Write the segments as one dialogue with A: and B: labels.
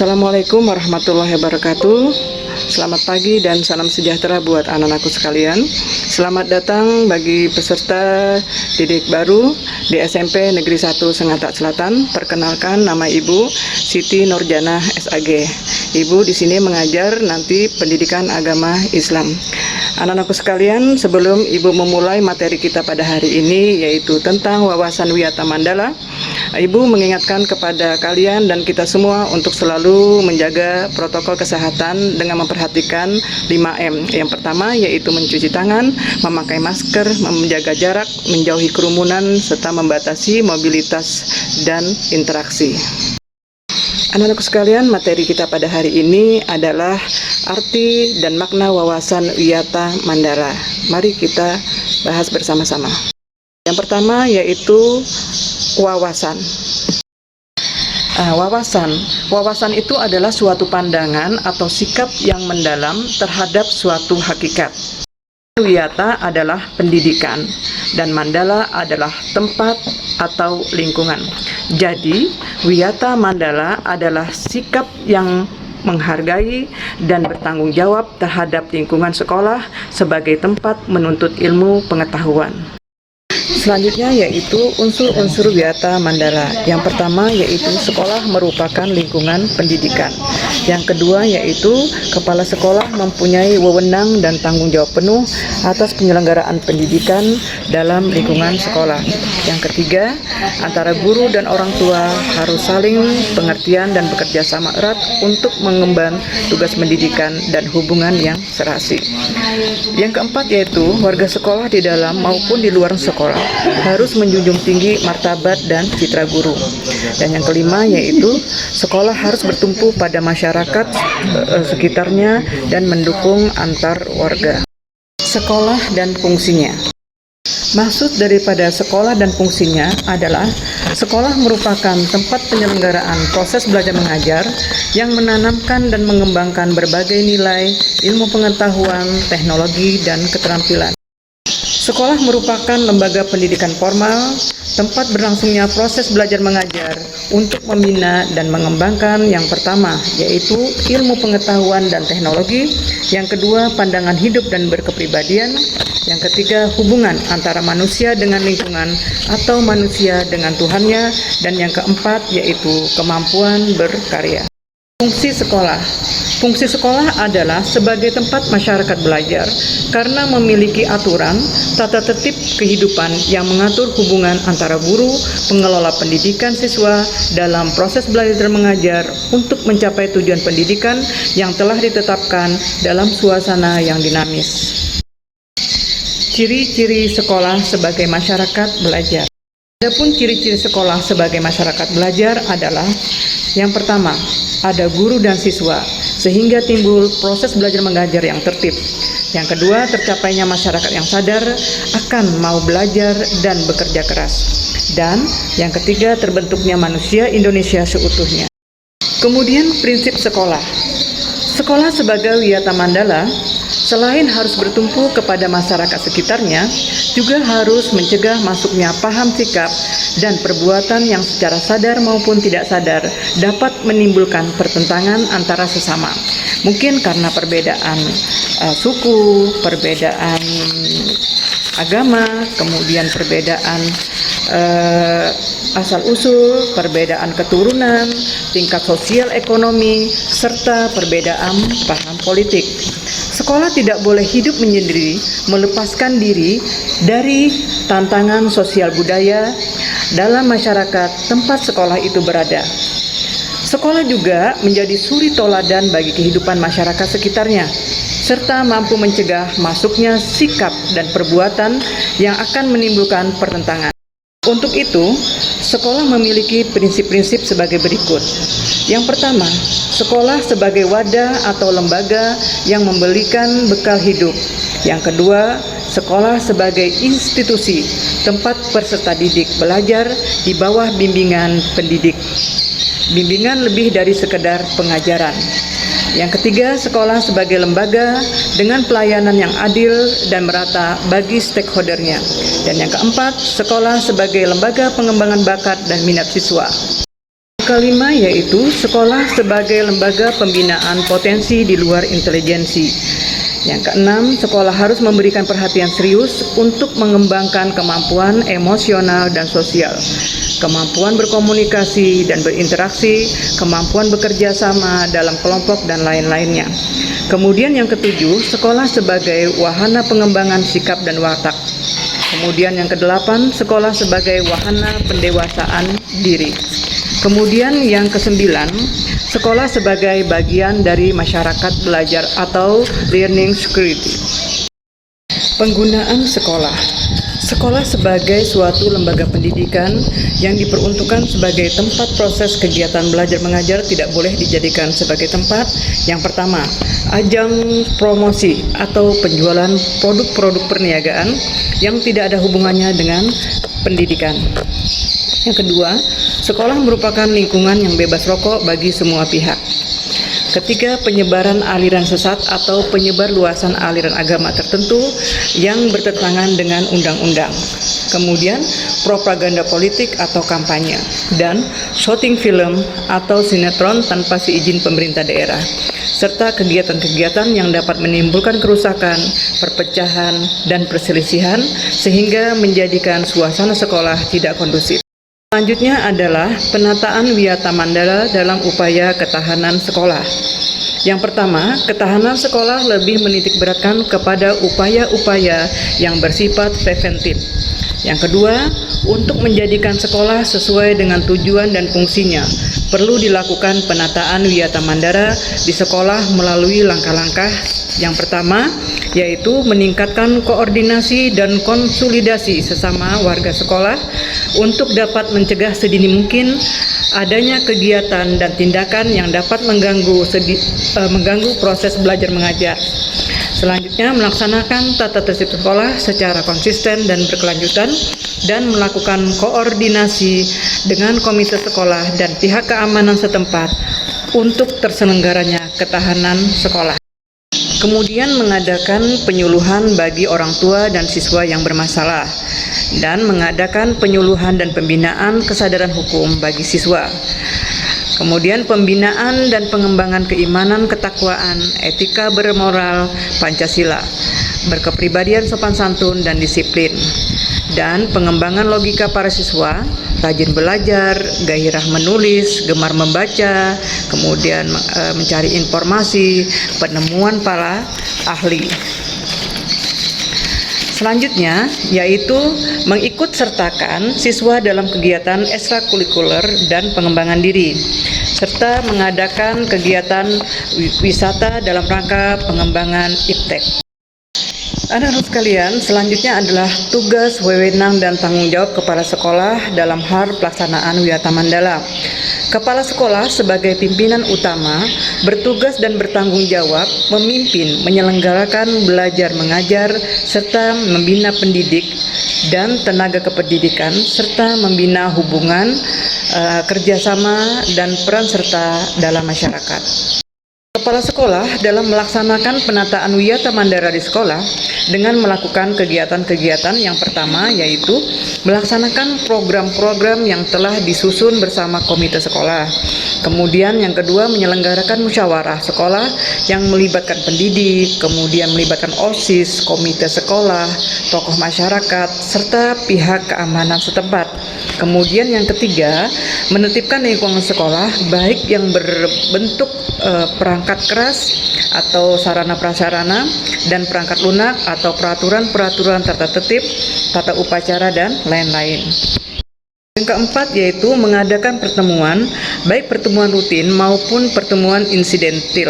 A: Assalamualaikum warahmatullahi wabarakatuh. Selamat pagi dan salam sejahtera buat anak-anakku sekalian. Selamat datang bagi peserta didik baru di SMP Negeri 1 Sengatak Selatan. Perkenalkan, nama Ibu Siti Nurjana SAG. Ibu di sini mengajar nanti pendidikan agama Islam. Anak-anakku sekalian, sebelum Ibu memulai materi kita pada hari ini, yaitu tentang wawasan Wiyata Mandala, Ibu mengingatkan kepada kalian dan kita semua untuk selalu menjaga protokol kesehatan dengan memperhatikan 5M. Yang pertama yaitu mencuci tangan, memakai masker, menjaga jarak, menjauhi kerumunan, serta membatasi mobilitas dan interaksi. Anak-anakku sekalian, materi kita pada hari ini adalah arti dan makna wawasan Wiyata Mandala. Mari kita bahas bersama-sama. Yang pertama yaitu wawasan. Wawasan itu adalah suatu pandangan atau sikap yang mendalam terhadap suatu hakikat. Wiyata adalah pendidikan dan Mandala adalah tempat atau lingkungan. Jadi, Wiyata Mandala adalah sikap yang menghargai dan bertanggung jawab terhadap lingkungan sekolah sebagai tempat menuntut ilmu pengetahuan. Selanjutnya yaitu unsur-unsur Wiyata Mandala. Yang pertama yaitu sekolah merupakan lingkungan pendidikan. Yang kedua yaitu kepala sekolah mempunyai wewenang dan tanggung jawab penuh atas penyelenggaraan pendidikan dalam lingkungan sekolah. Yang ketiga, antara guru dan orang tua harus saling pengertian dan bekerja sama erat untuk mengemban tugas pendidikan dan hubungan yang serasi. Yang keempat yaitu warga sekolah di dalam maupun di luar sekolah harus menjunjung tinggi martabat dan citra guru. Dan yang kelima yaitu sekolah harus bertumpu pada masyarakat sekitarnya dan mendukung antar warga. Sekolah dan fungsinya. Maksud daripada sekolah dan fungsinya adalah sekolah merupakan tempat penyelenggaraan proses belajar mengajar yang menanamkan dan mengembangkan berbagai nilai, ilmu pengetahuan, teknologi, dan keterampilan. Sekolah merupakan lembaga pendidikan formal, tempat berlangsungnya proses belajar mengajar untuk membina dan mengembangkan yang pertama, yaitu ilmu pengetahuan dan teknologi, yang kedua, pandangan hidup dan berkepribadian, yang ketiga, hubungan antara manusia dengan lingkungan atau manusia dengan Tuhannya, dan yang keempat, yaitu kemampuan berkarya. Fungsi sekolah. Fungsi sekolah adalah sebagai tempat masyarakat belajar karena memiliki aturan, tata tertib kehidupan yang mengatur hubungan antara guru, pengelola pendidikan siswa dalam proses belajar mengajar untuk mencapai tujuan pendidikan yang telah ditetapkan dalam suasana yang dinamis. Ciri-ciri sekolah sebagai masyarakat belajar. Adapun ciri-ciri sekolah sebagai masyarakat belajar adalah yang pertama, ada guru dan siswa, sehingga timbul proses belajar mengajar yang tertib. Yang kedua, tercapainya masyarakat yang sadar akan mau belajar dan bekerja keras. Dan yang ketiga, terbentuknya manusia Indonesia seutuhnya. Kemudian prinsip sekolah. Sekolah sebagai Wiyata Mandala, selain harus bertumpu kepada masyarakat sekitarnya, juga harus mencegah masuknya paham sikap dan perbuatan yang secara sadar maupun tidak sadar dapat menimbulkan pertentangan antara sesama. Mungkin karena perbedaan suku, perbedaan agama, kemudian perbedaan asal-usul, perbedaan keturunan, tingkat sosial ekonomi, serta perbedaan paham politik. Sekolah tidak boleh hidup menyendiri, melepaskan diri dari tantangan sosial budaya dalam masyarakat tempat sekolah itu berada. Sekolah juga menjadi suri toladan bagi kehidupan masyarakat sekitarnya, serta mampu mencegah masuknya sikap dan perbuatan yang akan menimbulkan pertentangan. Untuk itu, sekolah memiliki prinsip-prinsip sebagai berikut. Yang pertama, sekolah sebagai wadah atau lembaga yang memberikan bekal hidup. Yang kedua, sekolah sebagai institusi tempat peserta didik belajar di bawah bimbingan pendidik. Bimbingan lebih dari sekedar pengajaran. Yang ketiga, sekolah sebagai lembaga dengan pelayanan yang adil dan merata bagi stakeholdernya. Dan yang keempat, sekolah sebagai lembaga pengembangan bakat dan minat siswa. Kelima yaitu sekolah sebagai lembaga pembinaan potensi di luar intelijensi. Yang keenam, sekolah harus memberikan perhatian serius untuk mengembangkan kemampuan emosional dan sosial, kemampuan berkomunikasi dan berinteraksi, kemampuan bekerja sama dalam kelompok, dan lain-lainnya. Kemudian yang ketujuh, sekolah sebagai wahana pengembangan sikap dan watak. Kemudian yang kedelapan, sekolah sebagai wahana pendewasaan diri. Kemudian yang kesembilan, sekolah sebagai bagian dari masyarakat belajar atau learning security. Penggunaan sekolah. Sekolah sebagai suatu lembaga pendidikan yang diperuntukkan sebagai tempat proses kegiatan belajar mengajar tidak boleh dijadikan sebagai tempat yang pertama, ajang promosi atau penjualan produk-produk perniagaan yang tidak ada hubungannya dengan pendidikan. Yang kedua, sekolah merupakan lingkungan yang bebas rokok bagi semua pihak. Ketiga, penyebaran aliran sesat atau penyebar luasan aliran agama tertentu yang bertentangan dengan undang-undang. Kemudian, propaganda politik atau kampanye, dan syuting film atau sinetron tanpa seizin pemerintah daerah, serta kegiatan-kegiatan yang dapat menimbulkan kerusakan, perpecahan, dan perselisihan sehingga menjadikan suasana sekolah tidak kondusif. Selanjutnya adalah penataan Wiyata Mandala dalam upaya ketahanan sekolah. Yang pertama, ketahanan sekolah lebih menitikberatkan kepada upaya-upaya yang bersifat preventif. Yang kedua, untuk menjadikan sekolah sesuai dengan tujuan dan fungsinya, perlu dilakukan penataan Wiyata Mandala di sekolah melalui langkah-langkah. Yang pertama, yaitu meningkatkan koordinasi dan konsolidasi sesama warga sekolah untuk dapat mencegah sedini mungkin adanya kegiatan dan tindakan yang dapat mengganggu proses belajar mengajar. Selanjutnya, melaksanakan tata tertib sekolah secara konsisten dan berkelanjutan dan melakukan koordinasi dengan komite sekolah dan pihak keamanan setempat untuk terselenggaranya ketahanan sekolah. Kemudian mengadakan penyuluhan bagi orang tua dan siswa yang bermasalah, dan mengadakan penyuluhan dan pembinaan kesadaran hukum bagi siswa. Kemudian pembinaan dan pengembangan keimanan, ketakwaan, etika bermoral, Pancasila, berkepribadian sopan santun dan disiplin, dan pengembangan logika para siswa, rajin belajar, gairah menulis, gemar membaca, kemudian mencari informasi, penemuan para ahli. Selanjutnya, yaitu mengikut sertakan siswa dalam kegiatan ekstrakurikuler dan pengembangan diri, serta mengadakan kegiatan wisata dalam rangka pengembangan iptek. Anak-anak sekalian, selanjutnya adalah tugas, wewenang, dan tanggung jawab kepala sekolah dalam hal pelaksanaan Wiyata Mandala. Kepala sekolah sebagai pimpinan utama bertugas dan bertanggung jawab memimpin, menyelenggarakan belajar mengajar, serta membina pendidik dan tenaga kependidikan, serta membina hubungan kerjasama dan peran serta dalam masyarakat. Kepala sekolah dalam melaksanakan penataan Wiyata Mandala di sekolah dengan melakukan kegiatan-kegiatan yang pertama, yaitu melaksanakan program-program yang telah disusun bersama komite sekolah. Kemudian yang kedua, menyelenggarakan musyawarah sekolah yang melibatkan pendidik, kemudian melibatkan OSIS, komite sekolah, tokoh masyarakat, serta pihak keamanan setempat. Kemudian yang ketiga, menertibkan lingkungan sekolah baik yang berbentuk perangkat keras atau sarana prasarana dan perangkat lunak atau peraturan-peraturan tata tertib, tata upacara, dan lain-lain. Yang keempat yaitu mengadakan pertemuan, baik pertemuan rutin maupun pertemuan insidentil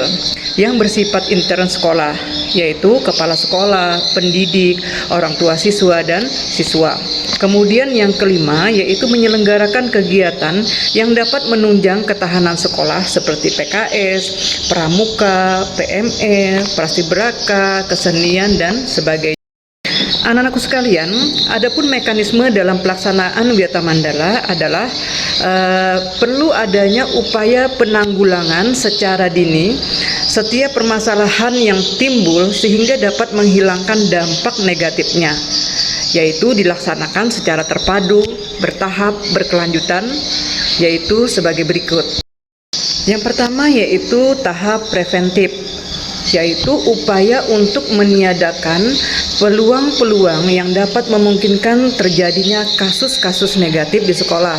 A: yang bersifat intern sekolah, yaitu kepala sekolah, pendidik, orang tua siswa, dan siswa. Kemudian yang kelima yaitu menyelenggarakan kegiatan yang dapat menunjang ketahanan sekolah seperti PKS, pramuka, PME, prastibraka, kesenian, dan sebagainya. Anak-anakku sekalian, adapun mekanisme dalam pelaksanaan Wiyata Mandala adalah perlu adanya upaya penanggulangan secara dini setiap permasalahan yang timbul sehingga dapat menghilangkan dampak negatifnya, yaitu dilaksanakan secara terpadu, bertahap, berkelanjutan, yaitu sebagai berikut. Yang pertama yaitu tahap preventif, yaitu upaya untuk meniadakan peluang-peluang yang dapat memungkinkan terjadinya kasus-kasus negatif di sekolah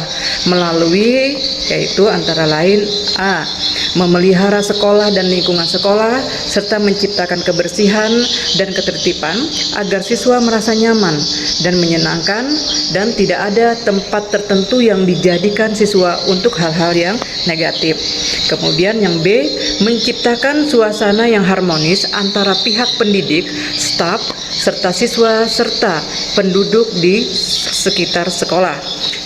A: melalui yaitu antara lain A. Memelihara sekolah dan lingkungan sekolah serta menciptakan kebersihan dan ketertiban agar siswa merasa nyaman dan menyenangkan dan tidak ada tempat tertentu yang dijadikan siswa untuk hal-hal yang negatif. Kemudian yang B, menciptakan suasana yang harmonis antara pihak pendidik, staf, serta siswa serta penduduk di sekitar sekolah.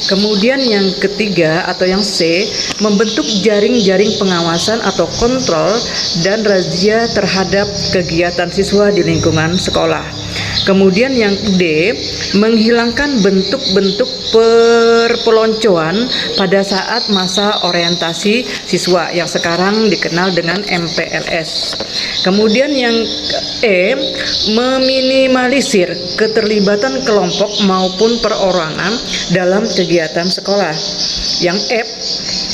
A: Kemudian yang ketiga atau yang C, membentuk jaring-jaring pengawasan atau kontrol dan razia terhadap kegiatan siswa di lingkungan sekolah. Kemudian yang D, menghilangkan bentuk-bentuk perpeloncoan pada saat masa orientasi siswa yang sekarang dikenal dengan MPLS. Kemudian yang E, meminimalisir keterlibatan kelompok maupun perorangan dalam kegiatan sekolah. Yang F,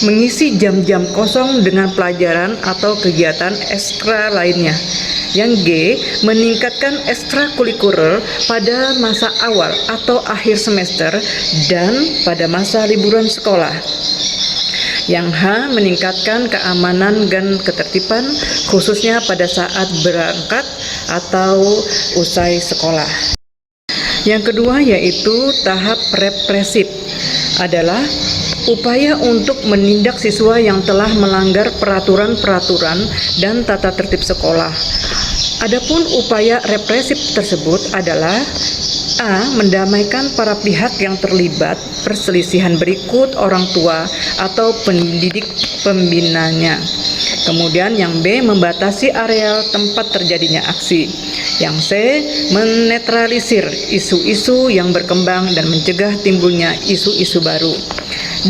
A: mengisi jam-jam kosong dengan pelajaran atau kegiatan ekstra lainnya. Yang G, meningkatkan ekstrakurikuler pada masa awal atau akhir semester dan pada masa liburan sekolah. Yang H, meningkatkan keamanan dan ketertiban khususnya pada saat berangkat atau usai sekolah. Yang kedua yaitu tahap represif, adalah upaya untuk menindak siswa yang telah melanggar peraturan-peraturan dan tata tertib sekolah. Adapun upaya represif tersebut adalah A. Mendamaikan para pihak yang terlibat perselisihan berikut orang tua atau pendidik pembinanya. Kemudian yang B. Membatasi areal tempat terjadinya aksi. Yang C. Menetralisir isu-isu yang berkembang dan mencegah timbulnya isu-isu baru.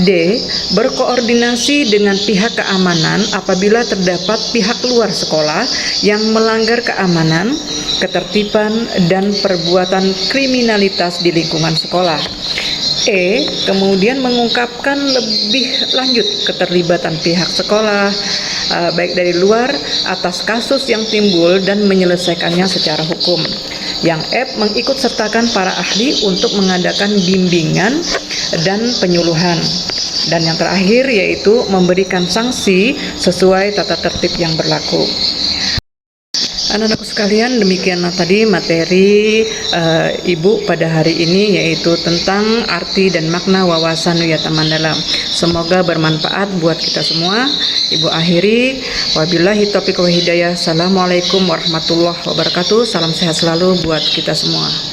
A: D. Berkoordinasi dengan pihak keamanan apabila terdapat pihak luar sekolah yang melanggar keamanan, ketertiban, dan perbuatan kriminalitas di lingkungan sekolah. E. Kemudian mengungkapkan lebih lanjut keterlibatan pihak sekolah baik dari luar atas kasus yang timbul dan menyelesaikannya secara hukum. Yang F. Mengikut sertakan para ahli untuk mengadakan bimbingan dan penyuluhan. Dan yang terakhir yaitu memberikan sanksi sesuai tata tertib yang berlaku. Anak-anakku sekalian, demikianlah tadi materi Ibu pada hari ini, yaitu tentang arti dan makna wawasan Wiyata Mandala. Semoga bermanfaat buat kita semua. Ibu akhiri, wabillahi taufiq wa hidayah. Assalamualaikum warahmatullahi wabarakatuh. Salam sehat selalu buat kita semua.